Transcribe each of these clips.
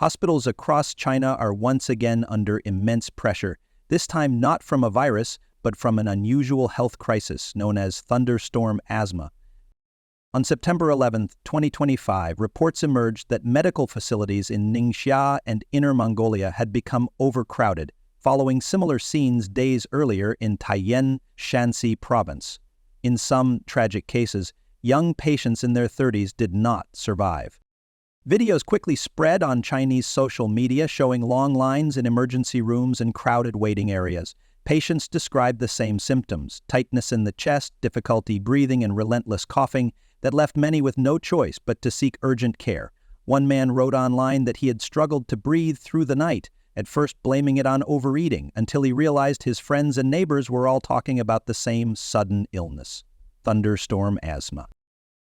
Hospitals across China are once again under immense pressure, this time not from a virus, but from an unusual health crisis known as Thunderstorm Asthma. On September 11, 2025, reports emerged that medical facilities in Ningxia and Inner Mongolia had become overcrowded, following similar scenes days earlier in Taiyan, Shanxi province. In some tragic cases, young patients in their 30s did not survive. Videos quickly spread on Chinese social media showing long lines in emergency rooms and crowded waiting areas. Patients described the same symptoms: tightness in the chest, difficulty breathing, and relentless coughing that left many with no choice but to seek urgent care. One man wrote online that he had struggled to breathe through the night, at first blaming it on overeating, until he realized his friends and neighbors were all talking about the same sudden illness: thunderstorm asthma.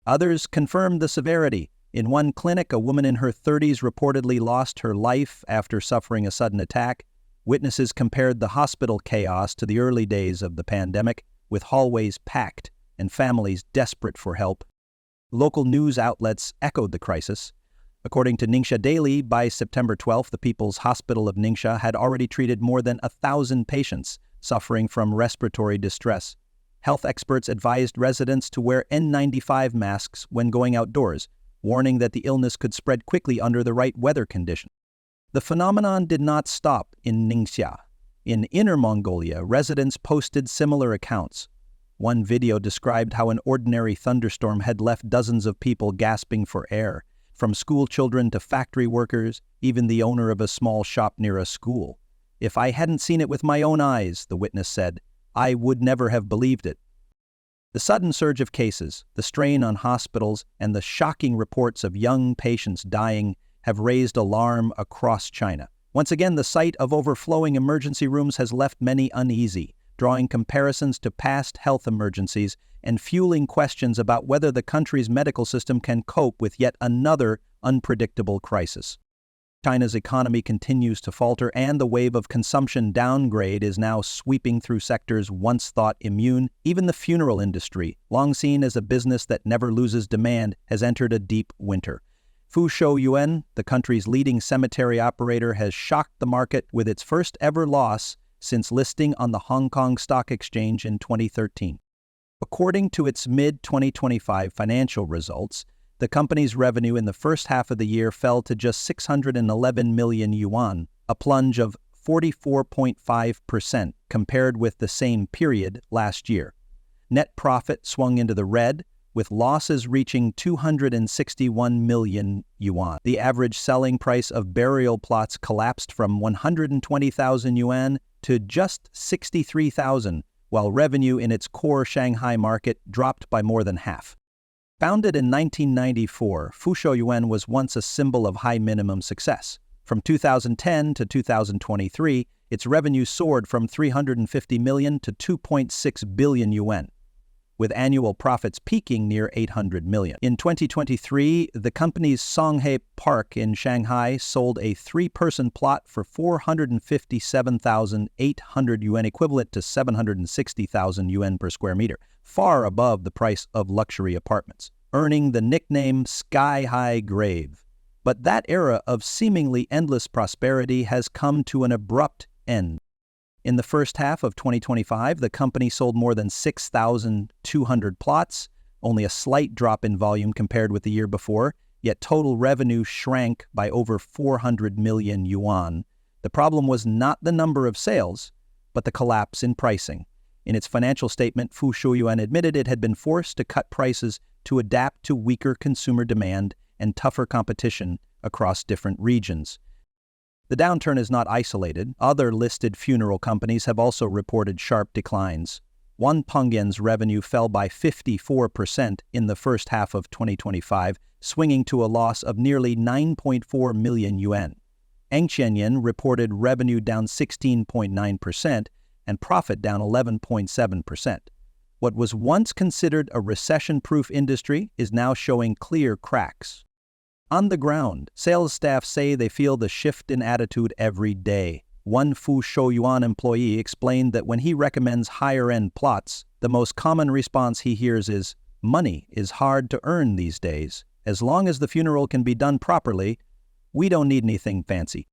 Others confirmed the severity. In one clinic, a woman in her 30s reportedly lost her life after suffering a sudden attack. Witnesses compared the hospital chaos to the early days of the pandemic, with hallways packed and families desperate for help. Local news outlets echoed the crisis. According to Ningxia Daily, by September 12, the People's Hospital of Ningxia had already treated more than 1,000 patients suffering from respiratory distress. Health experts advised residents to wear N95 masks when going outdoors, warning that the illness could spread quickly under the right weather conditions. The phenomenon did not stop in Ningxia. In Inner Mongolia, residents posted similar accounts. One video described how an ordinary thunderstorm had left dozens of people gasping for air, from schoolchildren to factory workers, even the owner of a small shop near a school. "If I hadn't seen it with my own eyes," the witness said, "I would never have believed it." The sudden surge of cases, the strain on hospitals, and the shocking reports of young patients dying have raised alarm across China. Once again, the sight of overflowing emergency rooms has left many uneasy, drawing comparisons to past health emergencies and fueling questions about whether the country's medical system can cope with yet another unpredictable crisis. China's economy continues to falter, and the wave of consumption downgrade is now sweeping through sectors once thought immune. Even the funeral industry, long seen as a business that never loses demand, has entered a deep winter. Fu-Shu-Yuan, the country's leading cemetery operator, has shocked the market with its first ever loss since listing on the Hong Kong Stock Exchange in 2013. According to its mid-2025 financial results, the company's revenue in the first half of the year fell to just 611 million yuan, a plunge of 44.5% compared with the same period last year. Net profit swung into the red, with losses reaching 261 million yuan. The average selling price of burial plots collapsed from 120,000 yuan to just 63,000, while revenue in its core Shanghai market dropped by more than half. Founded in 1994, Fu-Shu-Yuan was once a symbol of high minimum success. From 2010 to 2023, its revenue soared from 350 million to 2.6 billion yuan, with annual profits peaking near 800 million. In 2023, the company's Songhe Park in Shanghai sold a 3-person plot for 457,800 yuan, equivalent to 760,000 yuan per square meter, far above the price of luxury apartments, earning the nickname Sky High Grave. But that era of seemingly endless prosperity has come to an abrupt end. In the first half of 2025, the company sold more than 6,200 plots, only a slight drop in volume compared with the year before, yet total revenue shrank by over 400 million yuan. The problem was not the number of sales, but the collapse in pricing. In its financial statement, Fu-Shu-Yuan admitted it had been forced to cut prices to adapt to weaker consumer demand and tougher competition across different regions. The downturn is not isolated. Other listed funeral companies have also reported sharp declines. Wanpengyan's revenue fell by 54% in the first half of 2025, swinging to a loss of nearly 9.4 million yuan. Ningxia reported revenue down 16.9% and profit down 11.7%. What was once considered a recession-proof industry is now showing clear cracks. On the ground, sales staff say they feel the shift in attitude every day. One Fu-Shu-Yuan employee explained that when he recommends higher-end plots, the most common response he hears is, "Money is hard to earn these days. As long as the funeral can be done properly, We don't need anything fancy.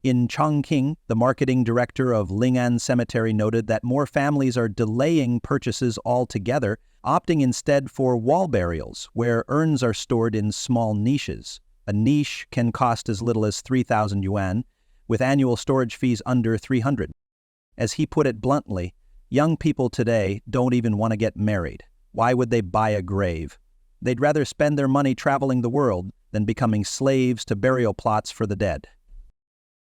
In Chongqing, the marketing director of Ling'an Cemetery noted that more families are delaying purchases altogether, opting instead for wall burials, where urns are stored in small niches. A niche can cost as little as 3,000 yuan, with annual storage fees under 300. As he put it bluntly, young people today don't even want to get married. Why would they buy a grave? They'd rather spend their money traveling the world than becoming slaves to burial plots for the dead.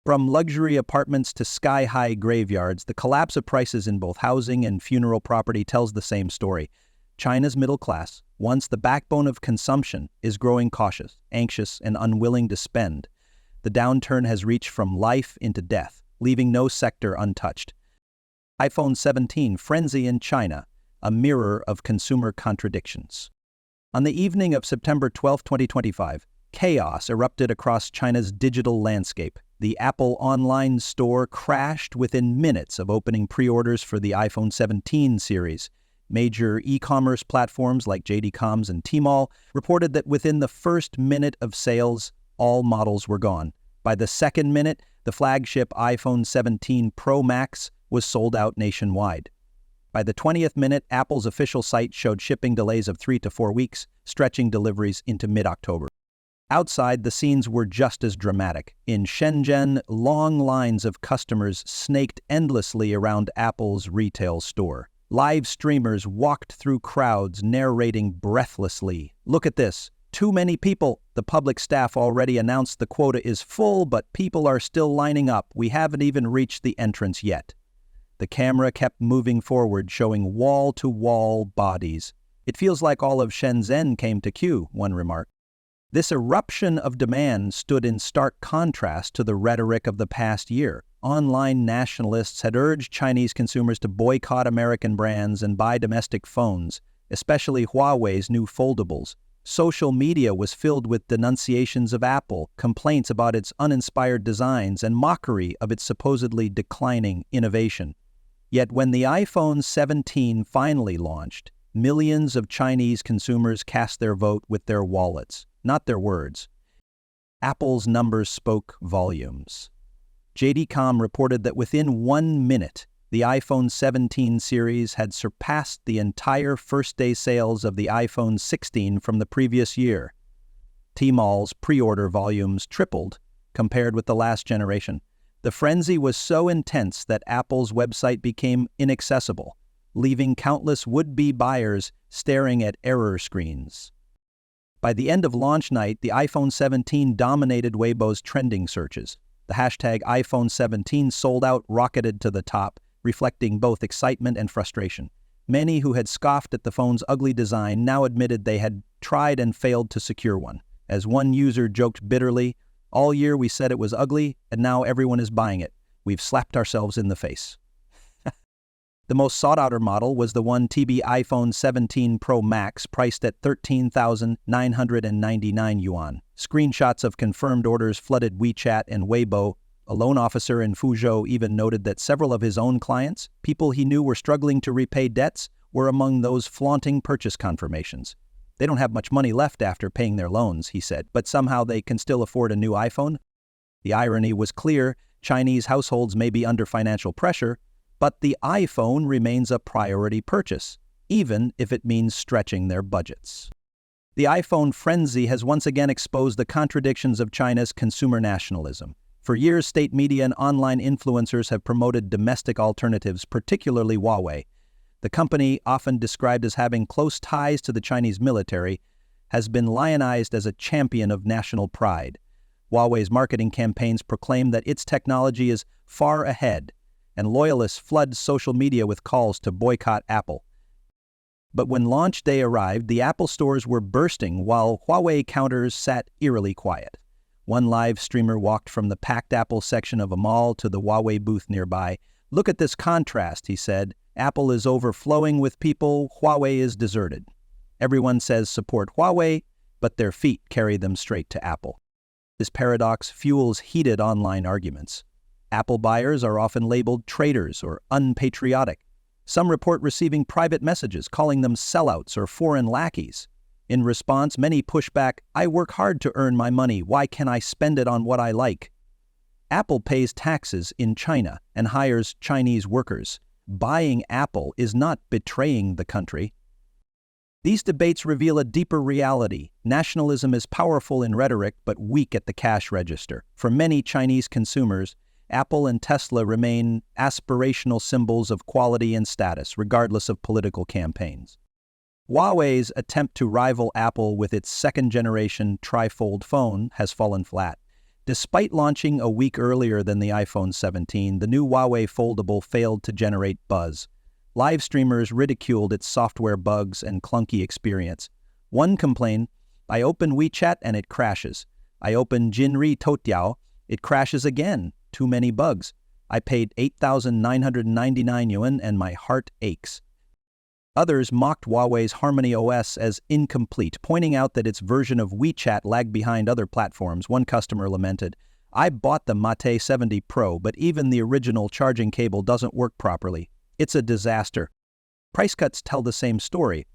From luxury apartments to sky-high graveyards, the collapse of prices in both housing and funeral property tells the same story. China's middle class, once the backbone of consumption, is growing cautious, anxious, and unwilling to spend. The downturn has reached from life into death, leaving no sector untouched. iPhone 17 frenzy in China, a mirror of consumer contradictions. On the evening of September 12, 2025, chaos erupted across China's digital landscape. The Apple online store crashed within minutes of opening pre-orders for the iPhone 17 series. Major e-commerce platforms like JD.coms and Tmall reported that within the first minute of sales, all models were gone. By the second minute, the flagship iPhone 17 Pro Max was sold out nationwide. By the 20th minute, Apple's official site showed shipping delays of 3 to 4 weeks, stretching deliveries into mid-October. Outside, the scenes were just as dramatic. In Shenzhen, long lines of customers snaked endlessly around Apple's retail store. Live streamers walked through crowds, narrating breathlessly. "Look at this. Too many people. The public staff already announced the quota is full, but people are still lining up. We haven't even reached the entrance yet." The camera kept moving forward, showing wall-to-wall bodies. "It feels like all of Shenzhen came to queue," one remarked. This eruption of demand stood in stark contrast to the rhetoric of the past year. Online nationalists had urged Chinese consumers to boycott American brands and buy domestic phones, especially Huawei's new foldables. Social media was filled with denunciations of Apple, complaints about its uninspired designs, and mockery of its supposedly declining innovation. Yet when the iPhone 17 finally launched, millions of Chinese consumers cast their vote with their wallets, not their words. Apple's numbers spoke volumes. JD.com reported that within 1 minute, the iPhone 17 series had surpassed the entire first-day sales of the iPhone 16 from the previous year. Tmall's pre-order volumes tripled compared with the last generation. The frenzy was so intense that Apple's website became inaccessible, leaving countless would-be buyers staring at error screens. By the end of launch night, the iPhone 17 dominated Weibo's trending searches. The hashtag iPhone 17 sold out rocketed to the top, reflecting both excitement and frustration. Many who had scoffed at the phone's ugly design now admitted they had tried and failed to secure one. As one user joked bitterly, "All year we said it was ugly, and now everyone is buying it. We've slapped ourselves in the face." The most sought-after model was the 1TB iPhone 17 Pro Max, priced at 13,999 yuan. Screenshots of confirmed orders flooded WeChat and Weibo. A loan officer in Fuzhou even noted that several of his own clients, people he knew were struggling to repay debts, were among those flaunting purchase confirmations. "They don't have much money left after paying their loans," he said, "but somehow they can still afford a new iPhone." The irony was clear. Chinese households may be under financial pressure, but the iPhone remains a priority purchase, even if it means stretching their budgets. The iPhone frenzy has once again exposed the contradictions of China's consumer nationalism. For years, state media and online influencers have promoted domestic alternatives, particularly Huawei. The company, often described as having close ties to the Chinese military, has been lionized as a champion of national pride. Huawei's marketing campaigns proclaim that its technology is far ahead, and loyalists flood social media with calls to boycott Apple. But when launch day arrived, the Apple stores were bursting while Huawei counters sat eerily quiet. One live streamer walked from the packed Apple section of a mall to the Huawei booth nearby. "Look at this contrast," he said. "Apple is overflowing with people, Huawei is deserted. Everyone says support Huawei, but their feet carry them straight to Apple." This paradox fuels heated online arguments. Apple buyers are often labeled traitors or unpatriotic. Some report receiving private messages calling them sellouts or foreign lackeys. In response, many push back, "I work hard to earn my money, why can't I spend it on what I like?" Apple pays taxes in China and hires Chinese workers. Buying Apple is not betraying the country. These debates reveal a deeper reality. Nationalism is powerful in rhetoric but weak at the cash register. For many Chinese consumers, Apple and Tesla remain aspirational symbols of quality and status, regardless of political campaigns. Huawei's attempt to rival Apple with its second-generation trifold phone has fallen flat. Despite launching a week earlier than the iPhone 17, the new Huawei foldable failed to generate buzz. Live streamers ridiculed its software bugs and clunky experience. One complained, "I open WeChat and it crashes. I open Jinri Toutiao, it crashes again. Too many bugs. I paid 8,999 yuan and my heart aches." Others mocked Huawei's Harmony OS as incomplete, pointing out that its version of WeChat lagged behind other platforms. One customer lamented, "I bought the Mate 70 Pro, but even the original charging cable doesn't work properly. It's a disaster." Price cuts tell the same story.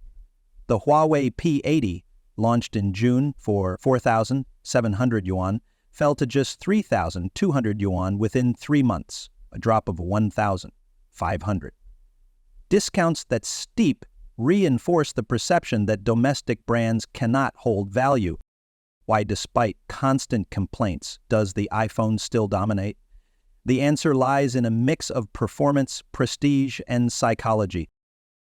The Huawei P80, launched in June for 4,700 yuan, fell to just 3,200 yuan within 3 months, a drop of 1,500. Discounts that steep reinforce the perception that domestic brands cannot hold value. Why, despite constant complaints, does the iPhone still dominate? The answer lies in a mix of performance, prestige, and psychology.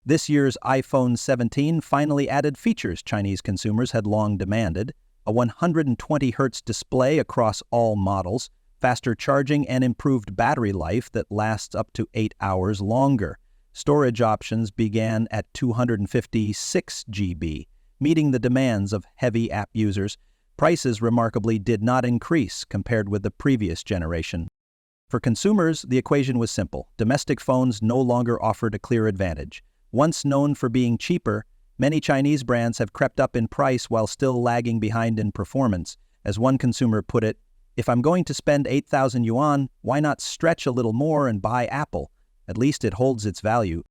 This year's iPhone 17 finally added features Chinese consumers had long demanded: a 120 Hz display across all models, faster charging, and improved battery life that lasts up to 8 hours longer. Storage options began at 256 GB, meeting the demands of heavy app users. Prices remarkably did not increase compared with the previous generation. For consumers, the equation was simple. Domestic phones no longer offered a clear advantage. Once known for being cheaper, many Chinese brands have crept up in price while still lagging behind in performance. As one consumer put it, "If I'm going to spend 8,000 yuan, why not stretch a little more and buy Apple? At least it holds its value."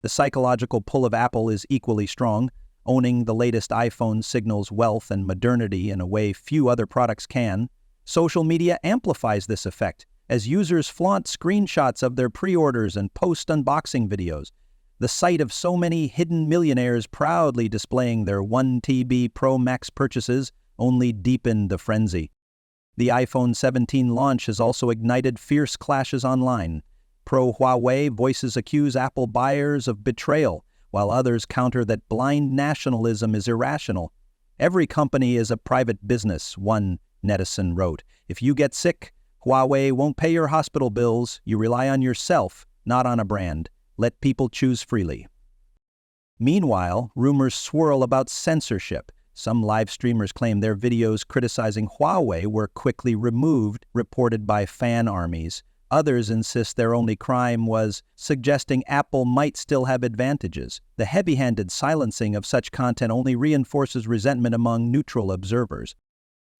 The psychological pull of Apple is equally strong. Owning the latest iPhone signals wealth and modernity in a way few other products can. Social media amplifies this effect, as users flaunt screenshots of their pre-orders and post unboxing videos. The sight of so many hidden millionaires proudly displaying their 1 TB Pro Max purchases only deepened the frenzy. The iPhone 17 launch has also ignited fierce clashes online. Pro-Huawei voices accuse Apple buyers of betrayal, while others counter that blind nationalism is irrational. "Every company is a private business," one netizen wrote. "If you get sick, Huawei won't pay your hospital bills. You rely on yourself, not on a brand. Let people choose freely." Meanwhile, rumors swirl about censorship. Some live streamers claim their videos criticizing Huawei were quickly removed, reported by fan armies. Others insist their only crime was suggesting Apple might still have advantages. The heavy-handed silencing of such content only reinforces resentment among neutral observers.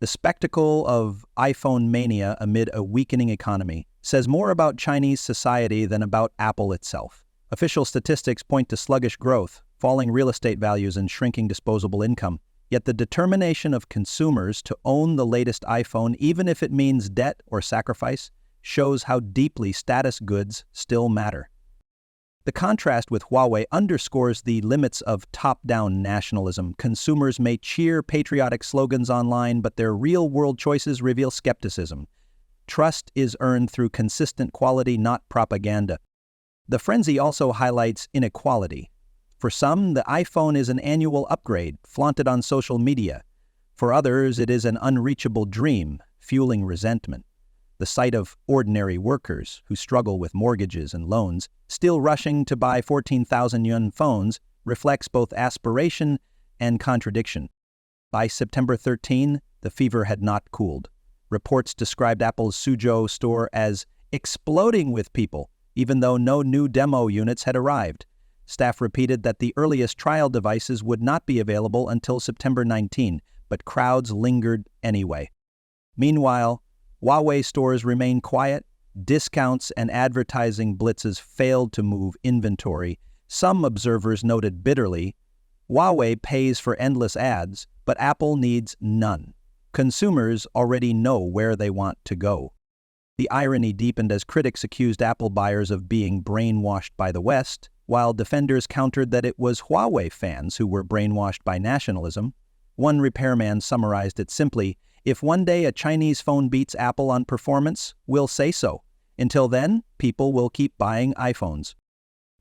The spectacle of iPhone mania amid a weakening economy says more about Chinese society than about Apple itself. Official statistics point to sluggish growth, falling real estate values, and shrinking disposable income. Yet the determination of consumers to own the latest iPhone, even if it means debt or sacrifice, shows how deeply status goods still matter. The contrast with Huawei underscores the limits of top-down nationalism. Consumers may cheer patriotic slogans online, but their real-world choices reveal skepticism. Trust is earned through consistent quality, not propaganda. The frenzy also highlights inequality. For some, the iPhone is an annual upgrade, flaunted on social media. For others, it is an unreachable dream, fueling resentment. The sight of ordinary workers who struggle with mortgages and loans, still rushing to buy 14,000 yuan phones, reflects both aspiration and contradiction. By September 13, the fever had not cooled. Reports described Apple's Suzhou store as exploding with people, even though no new demo units had arrived. Staff repeated that the earliest trial devices would not be available until September 19, but crowds lingered anyway. Meanwhile, Huawei stores remain quiet. Discounts and advertising blitzes failed to move inventory. Some observers noted bitterly, Huawei pays for endless ads, but Apple needs none. Consumers already know where they want to go. The irony deepened as critics accused Apple buyers of being brainwashed by the West, while defenders countered that it was Huawei fans who were brainwashed by nationalism. One repairman summarized it simply, "If one day a Chinese phone beats Apple on performance, we'll say so. Until then, people will keep buying iPhones."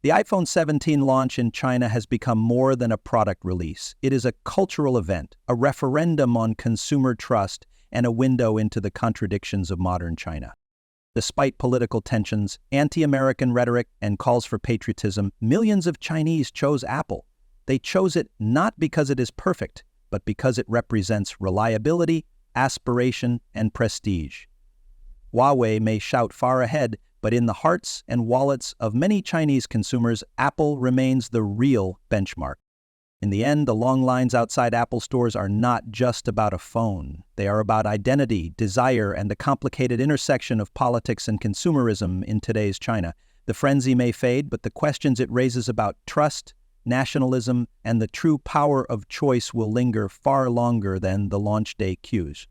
The iPhone 17 launch in China has become more than a product release. It is a cultural event, a referendum on consumer trust, and a window into the contradictions of modern China. Despite political tensions, anti-American rhetoric, and calls for patriotism, millions of Chinese chose Apple. They chose it not because it is perfect, but because it represents reliability, aspiration, and prestige. Huawei may shout far ahead, but in the hearts and wallets of many Chinese consumers, Apple remains the real benchmark. In the end, the long lines outside Apple stores are not just about a phone. They are about identity, desire, and the complicated intersection of politics and consumerism in today's China. The frenzy may fade, but the questions it raises about trust, nationalism, and the true power of choice will linger far longer than the launch day cues.